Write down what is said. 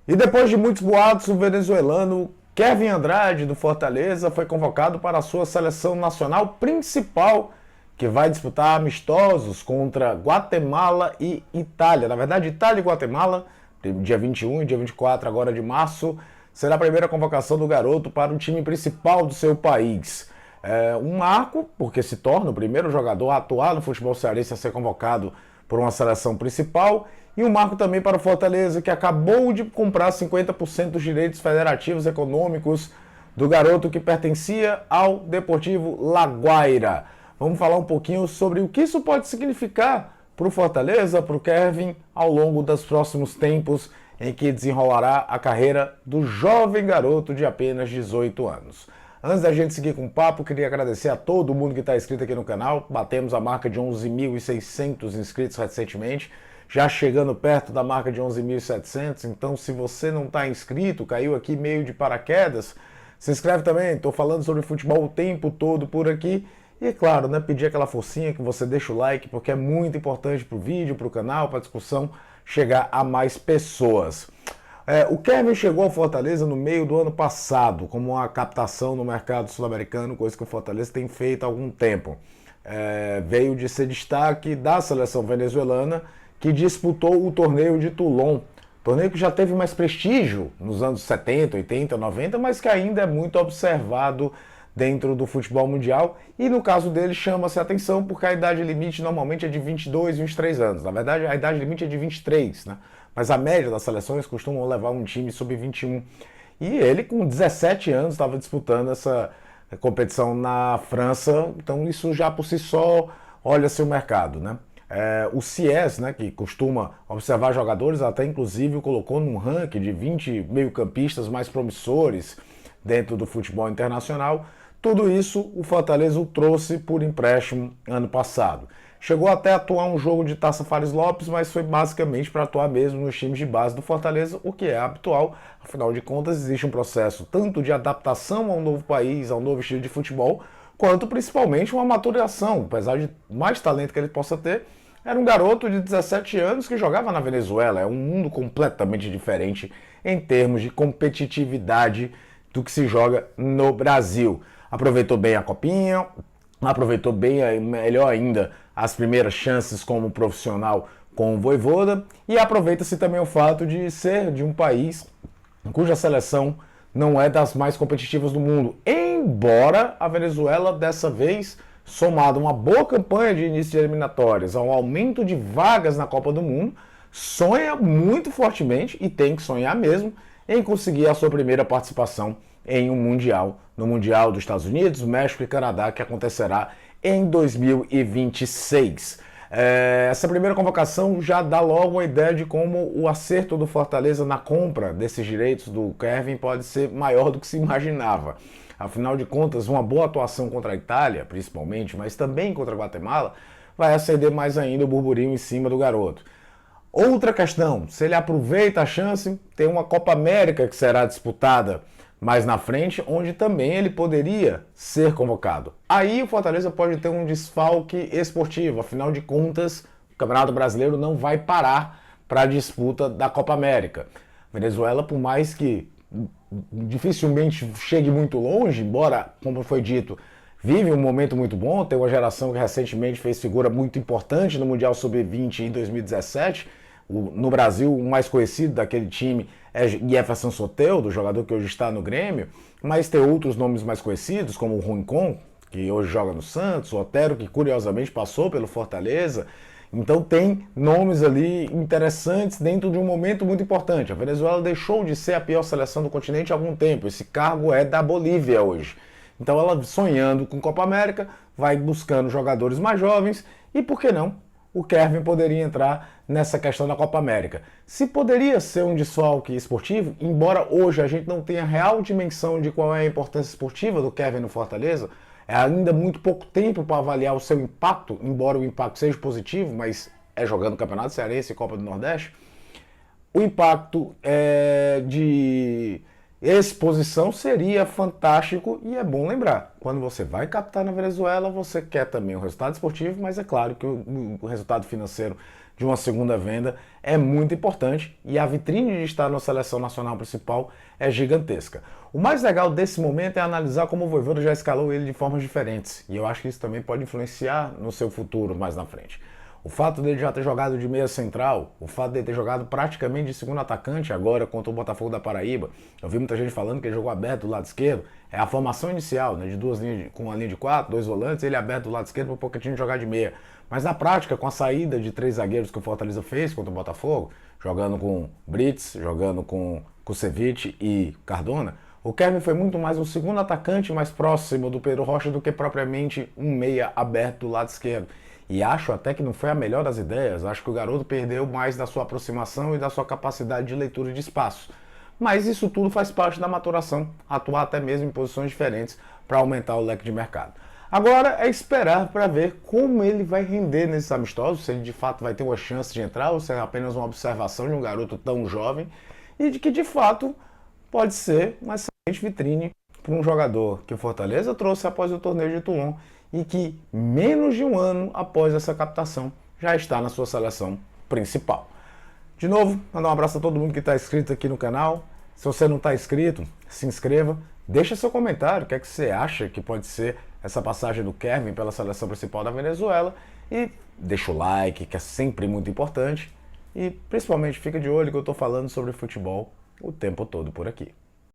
E depois de muitos boatos, o venezuelano Kevin Andrade, do Fortaleza, foi convocado para a sua seleção nacional principal, que vai disputar amistosos contra Guatemala e Itália. Na verdade, Itália e Guatemala, dia 21 e dia 24 agora de março, será a primeira convocação do garoto para o time principal do seu país. É um marco, porque se torna o primeiro jogador a atuar no futebol cearense a ser convocado por uma seleção principal, e um marco também para o Fortaleza, que acabou de comprar 50% dos direitos federativos econômicos do garoto que pertencia ao Deportivo Laguaira. Vamos falar um pouquinho sobre o que isso pode significar para o Fortaleza, para o Kevin, ao longo dos próximos tempos em que desenrolará a carreira do jovem garoto de apenas 18 anos. Antes da gente seguir com o papo, queria agradecer a todo mundo que está inscrito aqui no canal. Batemos a marca de 11.600 inscritos recentemente, já chegando perto da marca de 11.700. Então, se você não está inscrito, caiu aqui meio de paraquedas, se inscreve também. Estou falando sobre futebol o tempo todo por aqui. E é claro, né, pedir aquela forcinha que você deixa o like, porque é muito importante para o vídeo, para o canal, para a discussão chegar a mais pessoas. O Kevin chegou ao Fortaleza no meio do ano passado, como uma captação no mercado sul-americano, coisa que o Fortaleza tem feito há algum tempo. Veio de ser destaque da seleção venezuelana, que disputou o torneio de Toulon. Torneio que já teve mais prestígio nos anos 70, 80, 90, mas que ainda é muito observado dentro do futebol mundial. E no caso dele chama-se a atenção porque a idade limite normalmente é de 22, 23 anos. Na verdade, a idade limite é de 23, né? Mas a média das seleções costumam levar um time sub-21. E ele, com 17 anos, estava disputando essa competição na França. Então isso já por si só olha-se o mercado, né? O CIES, né, que costuma observar jogadores, até inclusive o colocou num ranking de 20 meio-campistas mais promissores dentro do futebol internacional. Tudo isso o Fortaleza o trouxe por empréstimo ano passado. Chegou até a atuar um jogo de Taça Fares Lopes, mas foi basicamente para atuar mesmo nos times de base do Fortaleza, o que é habitual. Afinal de contas, existe um processo tanto de adaptação ao novo país, ao novo estilo de futebol, quanto principalmente uma maturação. Apesar de mais talento que ele possa ter, era um garoto de 17 anos que jogava na Venezuela. É um mundo completamente diferente em termos de competitividade do que se joga no Brasil. Aproveitou bem a copinha, aproveitou bem, melhor ainda, as primeiras chances como profissional com o Vojvoda, e aproveita-se também o fato de ser de um país cuja seleção não é das mais competitivas do mundo, embora a Venezuela dessa vez, somado a uma boa campanha de início de eliminatórias, ao aumento de vagas na Copa do Mundo, sonha muito fortemente, e tem que sonhar mesmo, em conseguir a sua primeira participação em um Mundial, no Mundial dos Estados Unidos, México e Canadá, que acontecerá em 2026. Essa primeira convocação já dá logo a ideia de como o acerto do Fortaleza na compra desses direitos do Kevin pode ser maior do que se imaginava. Afinal de contas, uma boa atuação contra a Itália, principalmente, mas também contra a Guatemala, vai acender mais ainda o burburinho em cima do garoto. Outra questão, se ele aproveita a chance, tem uma Copa América que será disputada mais na frente, onde também ele poderia ser convocado. Aí o Fortaleza pode ter um desfalque esportivo, afinal de contas, o Campeonato Brasileiro não vai parar para a disputa da Copa América. Venezuela, por mais que dificilmente chegue muito longe, embora, como foi dito, vive um momento muito bom, tem uma geração que recentemente fez figura muito importante no Mundial Sub-20 em 2017, no Brasil, o mais conhecido daquele time é Jefferson Soteldo, jogador que hoje está no Grêmio, mas tem outros nomes mais conhecidos, como o Rincon, que hoje joga no Santos, o Otero, que curiosamente passou pelo Fortaleza. Então tem nomes ali interessantes dentro de um momento muito importante. A Venezuela deixou de ser a pior seleção do continente há algum tempo. Esse cargo é da Bolívia hoje. Então ela, sonhando com Copa América, vai buscando jogadores mais jovens e, por que não, o Kevin poderia entrar nessa questão da Copa América. Se poderia ser um desfalque esportivo, embora hoje a gente não tenha real dimensão de qual é a importância esportiva do Kevin no Fortaleza, é ainda muito pouco tempo para avaliar o seu impacto, embora o impacto seja positivo, mas é jogando Campeonato Cearense e Copa do Nordeste, o impacto de exposição seria fantástico. E é bom lembrar, quando você vai captar na Venezuela, você quer também o resultado esportivo, mas é claro que o resultado financeiro de uma segunda venda é muito importante e a vitrine de estar na seleção nacional principal é gigantesca. O mais legal desse momento é analisar como o Vojvoda já escalou ele de formas diferentes e eu acho que isso também pode influenciar no seu futuro mais na frente. O fato dele já ter jogado de meia central, o fato dele ter jogado praticamente de segundo atacante agora contra o Botafogo da Paraíba, eu vi muita gente falando que ele jogou aberto do lado esquerdo, é a formação inicial, né, de duas linhas, com uma linha de 4, 2 volantes, ele aberto do lado esquerdo para o Pochettino jogar de meia. Mas na prática, com a saída de 3 zagueiros que o Fortaleza fez contra o Botafogo, jogando com Brits, jogando com Kusevich e Cardona, o Kevin foi muito mais um segundo atacante mais próximo do Pedro Rocha do que propriamente um meia aberto do lado esquerdo. E acho até que não foi a melhor das ideias, acho que o garoto perdeu mais da sua aproximação e da sua capacidade de leitura de espaço. Mas isso tudo faz parte da maturação, atuar até mesmo em posições diferentes para aumentar o leque de mercado. Agora é esperar para ver como ele vai render nesses amistosos, se ele de fato vai ter uma chance de entrar ou se é apenas uma observação de um garoto tão jovem e de que de fato pode ser uma excelente vitrine para um jogador que o Fortaleza trouxe após o torneio de Toulon e que menos de um ano após essa captação já está na sua seleção principal. De novo, mandar um abraço a todo mundo que está inscrito aqui no canal. Se você não está inscrito, se inscreva, deixa seu comentário, o que é que você acha que pode ser essa passagem do Kevin pela seleção principal da Venezuela e deixa o like, que é sempre muito importante e principalmente fica de olho que eu estou falando sobre futebol o tempo todo por aqui.